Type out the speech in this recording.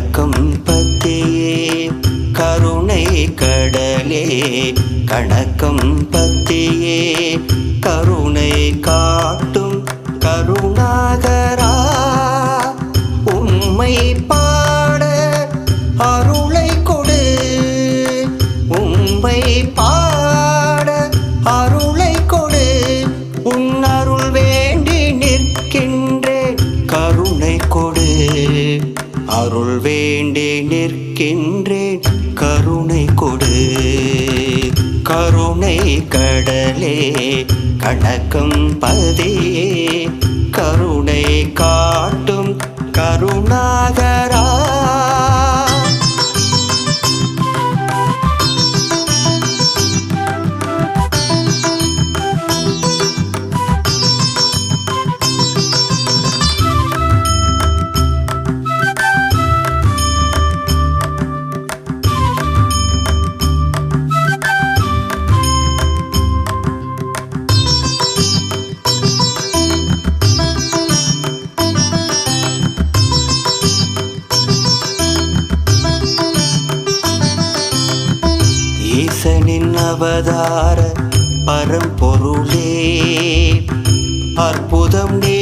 கணக்கம் பத்தியே கருணை கடலே கணக்கம் பத்தியே கருணை காட்டும் கருணாகரா உம்மை பாட அருளை கொடு உம்மை பாட அருளை கொடு உன் அருள் வேண்டி நிற்கின்றேன் கருணை கொடு அருள் வேண்டி நிற்கின்றேன் கருணை கொடு கருணை கடலே கணக்கம் பதியே கருணை காட்டும் கருணாகரா ஈசனின் அவதார பரம்பொருளே அற்புதம் நீ